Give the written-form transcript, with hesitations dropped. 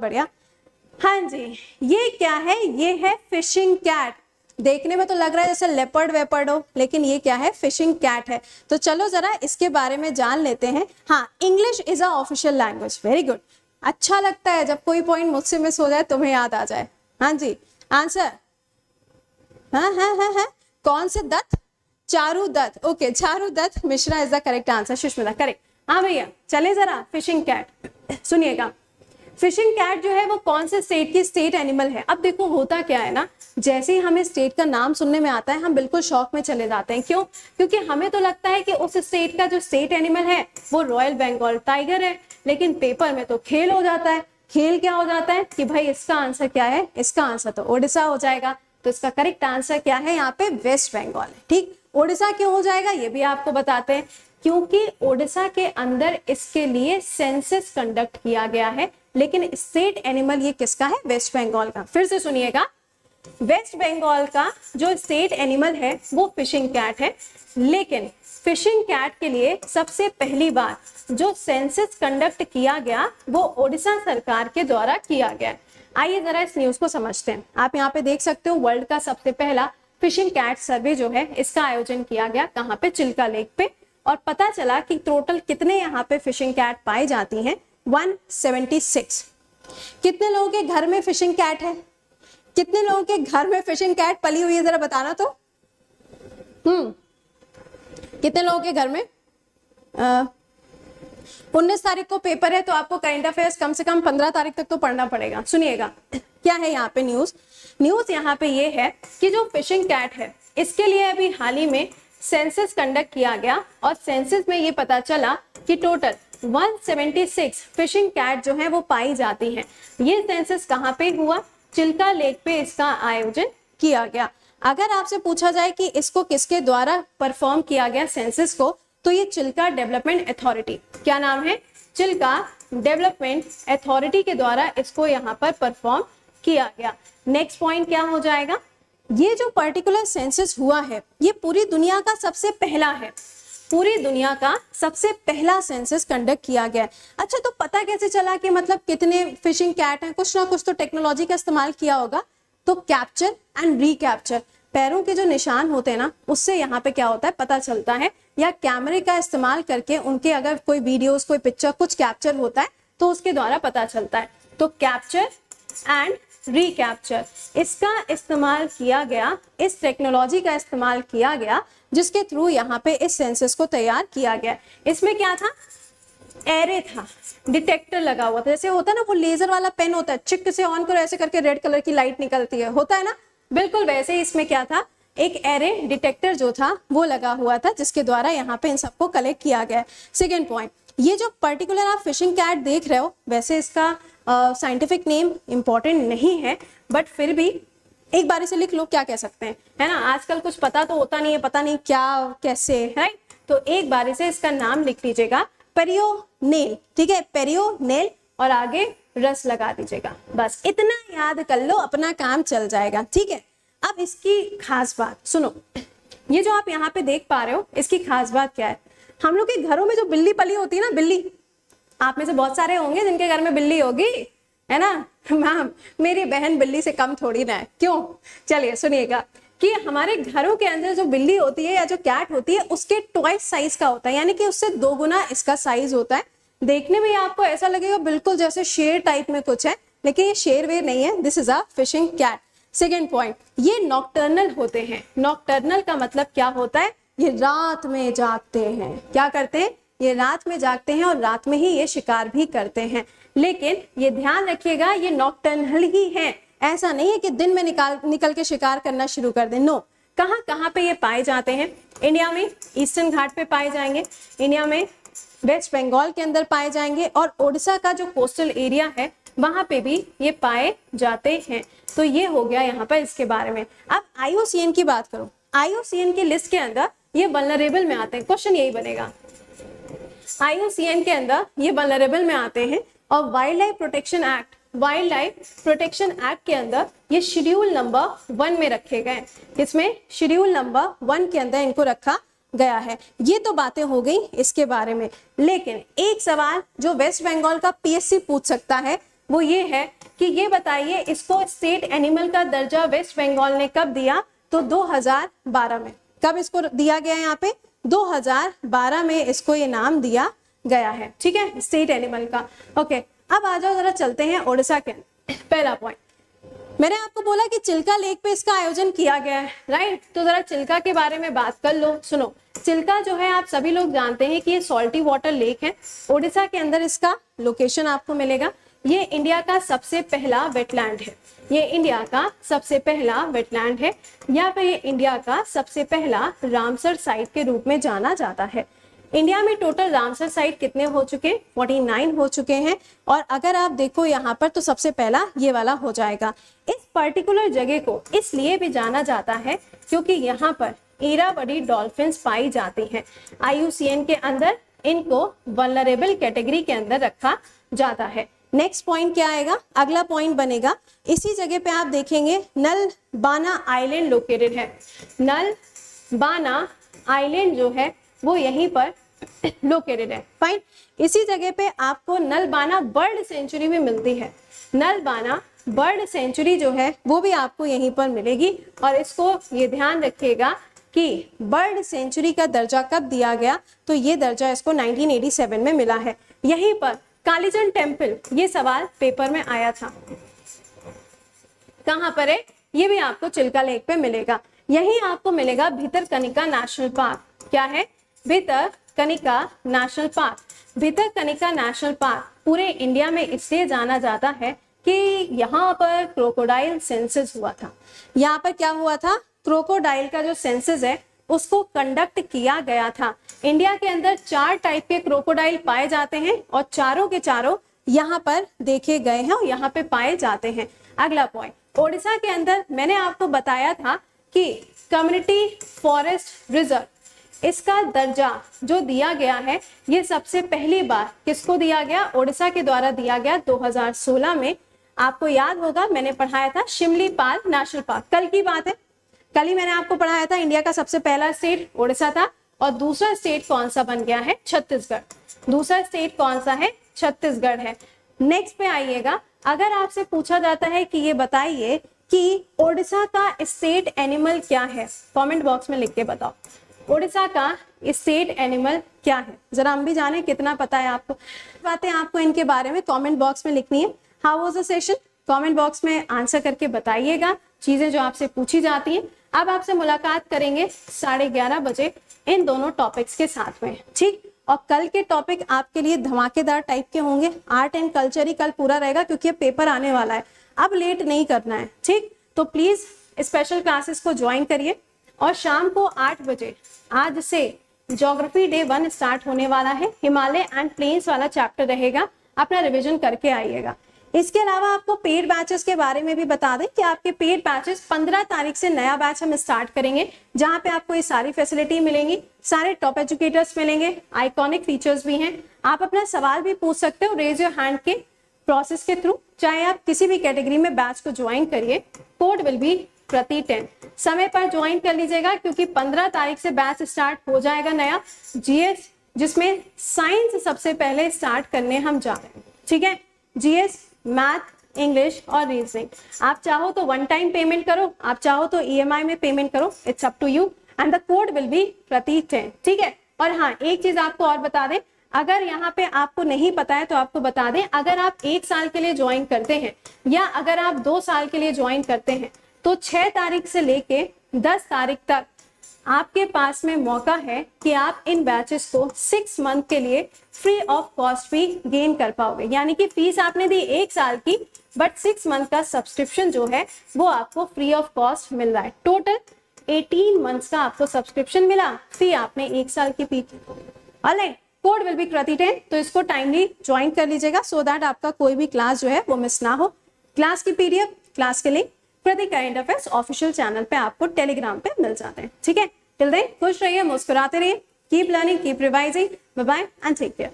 बढ़िया। हाँ जी, ये क्या है? ये है फिशिंग कैट। देखने में तो लग रहा है जैसे लेपर्ड वेपर्ड हो, लेकिन ये क्या है? फिशिंग कैट है। तो चलो जरा इसके बारे में जान लेते हैं। हाँ, English is a official language. Very good. अच्छा लगता है जब कोई पॉइंट मुझसे मिस हो जाए, तुम्हें याद आ जाए। हाँ जी, आंसर हाँ, कौन से Dutt? Charu Dutt. Okay, Charu Dutt Mishra is the correct answer. Sushmita correct. हाँ भैया, चले जरा फिशिंग कैट सुनिएगा। फिशिंग कैट जो है वो कौन से स्टेट की स्टेट एनिमल है? अब देखो होता क्या है ना, जैसे ही हमें स्टेट का नाम सुनने में आता है हम बिल्कुल शौक में चले जाते हैं। क्यों? क्योंकि हमें तो लगता है कि उस स्टेट का जो स्टेट एनिमल है वो रॉयल बंगाल टाइगर है, लेकिन पेपर में तो खेल हो जाता है। खेल क्या हो जाता है कि भाई इसका आंसर क्या है? इसका आंसर तो ओडिशा हो जाएगा। तो इसका करेक्ट आंसर क्या है? यहाँ पे वेस्ट बंगाल है। ठीक, ओडिशा क्यों हो जाएगा ये भी आपको बताते हैं। क्योंकि ओडिशा के अंदर इसके लिए सेंसस कंडक्ट किया गया है, लेकिन स्टेट एनिमल ये किसका है? वेस्ट बंगाल का। फिर से सुनिएगा, वेस्ट बंगाल का जो स्टेट एनिमल है वो फिशिंग कैट है, लेकिन फिशिंग कैट के लिए सबसे पहली बार जो सेंसस कंडक्ट किया गया वो ओडिशा सरकार के द्वारा किया गया। आइए जरा इस न्यूज को समझते हैं। आप यहाँ पे देख सकते हो, वर्ल्ड का सबसे पहला फिशिंग कैट सर्वे जो है इसका आयोजन किया गया। कहाँ पे? चिल्का लेक पे। और पता चला कि टोटल कितने यहाँ पे फिशिंग कैट पाई जाती हैं? 176। कितने लोगों के घर में फिशिंग कैट है? कितने लोगों के घर में फिशिंग कैट पली हुई है? जरा बताना तो। कितने लोगों के घर में? 19 तारीख को पेपर है, तो आपको करंट अफेयर्स कम से कम 15 तारीख तक तो पढ़ना पड़ेगा। सुनिएगा क्या है यहाँ पे न्यूज यहाँ पे ये है कि जो फिशिंग कैट है इसके लिए अभी हाल ही में सेंसस कंडक्ट किया गया, और सेंसस में ये पता चला कि टोटल 176 फिशिंग कैट जो है वो पाई जाती हैं। ये सेंसस कहाँ पे हुआ? चिल्का लेक पे इसका आयोजन किया गया। अगर आपसे पूछा जाए कि इसको किसके द्वारा परफॉर्म किया गया सेंसस को, तो ये चिल्का डेवलपमेंट अथॉरिटी, क्या नाम है? चिल्का डेवलपमेंट अथॉरिटी के द्वारा इसको यहाँ पर परफॉर्म किया गया। नेक्स्ट पॉइंट क्या हो जाएगा? ये जो पर्टिकुलर सेंसस हुआ है ये पूरी दुनिया का सबसे पहला है। पूरी दुनिया का सबसे पहला सेंसस कंडक्ट किया गया है। अच्छा, तो पता कैसे चला कि मतलब कितने फिशिंग कैट हैं? कुछ ना कुछ तो टेक्नोलॉजी का इस्तेमाल किया होगा। तो कैप्चर एंड रिकैप्चर, पैरों के जो निशान होते हैं ना, उससे यहाँ पे क्या होता है पता चलता है, या कैमरे का इस्तेमाल करके उनके अगर कोई वीडियोस, कोई पिक्चर, कुछ कैप्चर होता है तो उसके द्वारा पता चलता है। तो कैप्चर एंड रिकैप्चर, इसका इस्तेमाल किया गया, इस टेक्नोलॉजी का इस्तेमाल किया गया, जिसके थ्रू यहाँ पे इस सेंसस को तैयार किया गया। इसमें क्या था? एरे था, डिटेक्टर लगा हुआ था। जैसे होता है ना वो लेजर वाला पेन होता है, चिक से ऑन करो ऐसे करके रेड कलर की लाइट निकलती है, होता है ना, बिल्कुल वैसे ही इसमें क्या था? एक एरे डिटेक्टर जो था वो लगा हुआ था, जिसके द्वारा यहाँ पे इन सबको कलेक्ट किया गया। सेकेंड पॉइंट, ये जो पर्टिकुलर आप फिशिंग कैट देख रहे हो, वैसे इसका साइंटिफिक नेम इंपॉर्टेंट नहीं है, बट फिर भी एक बार इसे लिख लो, क्या कह सकते हैं, है ना। आजकल कुछ पता तो होता नहीं है, पता नहीं क्या कैसे, राइट। तो एक बार इसे इसका नाम लिख लीजिएगा, पेरियोनेल। ठीक है, पेरियोनेल, और आगे रस लगा दीजिएगा। बस इतना याद कर लो, अपना काम चल जाएगा। ठीक है, अब इसकी खास बात सुनो। ये जो आप यहाँ पे देख पा रहे हो, इसकी खास बात क्या है? हम लोग के घरों में जो बिल्ली पली होती है ना, बिल्ली, आप में से बहुत सारे होंगे जिनके घर में बिल्ली होगी, है ना। मैम, मेरी बहन बिल्ली से कम थोड़ी ना है। क्यों? चलिए सुनिएगा कि हमारे घरों के अंदर जो बिल्ली होती है या जो कैट होती है उसके ट्वाइस साइज का होता है, यानी कि उससे 2 गुना इसका साइज होता है। देखने में आपको ऐसा लगेगा बिल्कुल जैसे शेर टाइप में कुछ है, लेकिन ये शेर वेर नहीं है। This is a fishing cat. Second point, ये नॉकटर्नल होते हैं। नॉकटर्नल का मतलब क्या होता है? ये रात में जागते हैं। क्या करते हैं? ये रात में जागते हैं और रात में ही ये शिकार भी करते हैं। लेकिन ये ध्यान रखिएगा, ये नॉकटर्नल ही है, ऐसा नहीं है कि दिन में निकल के शिकार करना शुरू कर दें। नो, कहाँ पे ये पाए जाते हैं? इंडिया में ईस्टर्न घाट पे पाए जाएंगे, इंडिया में वेस्ट बंगाल के अंदर पाए जाएंगे, और ओडिशा का जो कोस्टल एरिया है वहां पे भी ये पाए जाते हैं। तो ये हो गया यहाँ पर इसके बारे में। अब IUCN की बात करो, IUCN की लिस्ट के अंदर ये वल्नरेबल में आते हैं। क्वेश्चन यही बनेगा, IUCN के अंदर ये वल्नरेबल में आते हैं, और वाइल्ड लाइफ प्रोटेक्शन एक्ट के अंदर ये शेड्यूल नंबर 1 में रखे गए। इसमें शेड्यूल नंबर 1 के अंदर इनको रखा गया है। ये तो बातें हो गई इसके बारे में, लेकिन एक सवाल जो वेस्ट बंगाल का PSC पूछ सकता है वो ये है कि ये बताइए इसको स्टेट एनिमल का दर्जा वेस्ट बंगाल ने कब दिया? तो 2012 में। कब इसको दिया गया? यहाँ पे 2012 में इसको ये नाम दिया गया है, ठीक है, स्टेट एनिमल का। ओके, अब आ जाओ जरा चलते हैं ओडिशा के। पहला पॉइंट मैंने आपको बोला कि चिल्का लेक पे इसका आयोजन किया गया है, राइट? तो जरा चिल्का के बारे में बात कर लो। सुनो, चिल्का जो है आप सभी लोग जानते हैं कि ये सॉल्टी वाटर लेक है। ओडिशा के अंदर इसका लोकेशन आपको मिलेगा। ये इंडिया का सबसे पहला वेटलैंड है, ये इंडिया का सबसे पहला वेटलैंड है, या फिर ये इंडिया का सबसे पहला रामसर साइट के रूप में जाना जाता है। इंडिया में टोटल रामसर साइट कितने हो चुके? 49 हो चुके हैं। और अगर आप देखो यहाँ पर तो सबसे पहला ये वाला हो जाएगा। इस पर्टिकुलर जगह को इसलिए भी जाना जाता है क्योंकि यहाँ पर इरावदी डॉल्फिन्स पाई जाती हैं। IUCN के अंदर इनको वल्नरेबल कैटेगरी के अंदर रखा जाता है। नेक्स्ट पॉइंट क्या आएगा? अगला पॉइंट बनेगा, इसी जगह पे आप देखेंगे नलबाना आइलैंड लोकेटेड है। नलबाना आइलैंड जो है वो यहीं पर लोकेटेड है, फाइन। इसी जगह पे आपको नलबाना बर्ड सेंचुरी भी मिलती है। नलबाना बर्ड सेंचुरी जो है वो भी आपको यहीं पर मिलेगी। और इसको ये ध्यान रखिएगा कि बर्ड सेंचुरी का दर्जा कब दिया गया? तो ये दर्जा इसको 1987 में मिला है। यहीं पर कालीचरण टेम्पल, ये सवाल पेपर में आया था, कहाँ पर है? ये भी आपको चिल्का लेक पे मिलेगा। यहीं आपको मिलेगा भितरकनिका नेशनल पार्क। क्या है? Bhitarkanika national park. Bhitarkanika national park पूरे इंडिया में इसलिए जाना जाता है कि यहाँ पर क्रोकोडाइल सेंसस हुआ था। यहाँ पर क्या हुआ था? क्रोकोडाइल का जो सेंसस है उसको कंडक्ट किया गया था। इंडिया के अंदर 4 टाइप के क्रोकोडाइल पाए जाते हैं और चारों के चारों यहाँ पर देखे गए हैं और यहाँ पे पाए जाते हैं। अगला पॉइंट, ओडिशा के अंदर मैंने आपको बताया था कि कम्युनिटी फॉरेस्ट रिजर्व, इसका दर्जा जो दिया गया है ये सबसे पहली बार किसको दिया गया? ओडिशा के द्वारा दिया गया 2016 में। आपको याद होगा मैंने पढ़ाया था शिमलीपाल नेशनल पार्क, कल की बात है, कल ही मैंने आपको पढ़ाया था। इंडिया का सबसे पहला स्टेट ओडिशा था और दूसरा स्टेट कौन सा बन गया है? छत्तीसगढ़। दूसरा स्टेट कौन सा है? छत्तीसगढ़ है। नेक्स्ट पे आइएगा, अगर आपसे पूछा जाता है कि ये बताइए कि ओडिशा का स्टेट एनिमल क्या है, कमेंट बॉक्स में लिख के बताओ। ओडिशा का स्टेट एनिमल क्या है? जरा हम भी जाने कितना पता है आपको। बातें आपको इनके बारे में कमेंट बॉक्स में लिखनी है। How was the session? Comment box में आंसर करके बताइएगा चीजें जो आपसे पूछी जाती हैं। अब आपसे मुलाकात करेंगे 11:30 बजे इन दोनों टॉपिक्स के साथ में, ठीक? और कल के टॉपिक आपके लिए धमाकेदार टाइप के होंगे। आर्ट एंड कल्चर ही कल पूरा रहेगा क्योंकि पेपर आने वाला है, अब लेट नहीं करना है, ठीक? तो प्लीज स्पेशल क्लासेस को ज्वाइन करिए। और शाम को 8 बजे आज से ज्योग्राफी डे 1 स्टार्ट होने वाला है। हिमालय एंड प्लेन्स वाला चैप्टर रहेगा, अपना रिविजन करके आइएगा। इसके अलावा आपको पेड बैचेस के बारे में भी बता दें कि आपके पेड बैचेस 15 तारीख से नया बैच हम स्टार्ट करेंगे, जहां पे आपको ये सारी फैसिलिटी मिलेंगी, सारे टॉप एजुकेटर्स मिलेंगे, आइकॉनिक फीचर्स भी हैं। आप अपना सवाल भी पूछ सकते हो रेज योर हैंड के प्रोसेस के थ्रू, चाहे आप किसी भी कैटेगरी में बैच को ज्वाइन करिए। कोड विल बी प्रति 10। समय पर ज्वाइन कर लीजिएगा क्योंकि 15 तारीख से बैच स्टार्ट हो जाएगा नया जीएस, जिसमें साइंस सबसे पहले स्टार्ट करने हम जा रहे हैं, ठीक है? जीएस, मैथ, इंग्लिश और रीजनिंग। आप चाहो तो 1 टाइम पेमेंट करो, आप चाहो तो EMI में पेमेंट करो, it's up to you. And the code will be प्रति 10, ठीक है? और हाँ, एक चीज आपको और बता दें, अगर यहाँ पे आपको नहीं पता है तो आपको बता दें, अगर आप 1 साल के लिए ज्वाइन करते हैं या अगर आप 2 साल के लिए ज्वाइन करते हैं तो 6 तारीख से लेके 10 तारीख तक आपके पास में मौका है कि आप इन बैचेस को 6 मंथ के लिए फ्री ऑफ कॉस्ट भी गेन कर पाओगे। यानी कि फीस आपने दी 1 साल की, बट 6 मंथ का सब्सक्रिप्शन जो है वो आपको फ्री ऑफ कॉस्ट मिल रहा है। टोटल 18 मंथ्स का आपको सब्सक्रिप्शन मिला, फी आपने 1 साल की P. Alright, code will be प्रति 10, तो इसको टाइमली ज्वाइन कर लीजिएगा सो दैट आपका कोई भी क्लास जो है वो मिस ना हो। क्लास की PDF, क्लास के लिंक प्रति करंट अफेयर्स ऑफिशियल चैनल पे आपको टेलीग्राम पे मिल जाते हैं, ठीक है? टिल देन खुश रहिए, मुस्कुराते रहिए, keep learning, keep revising, bye bye and take care.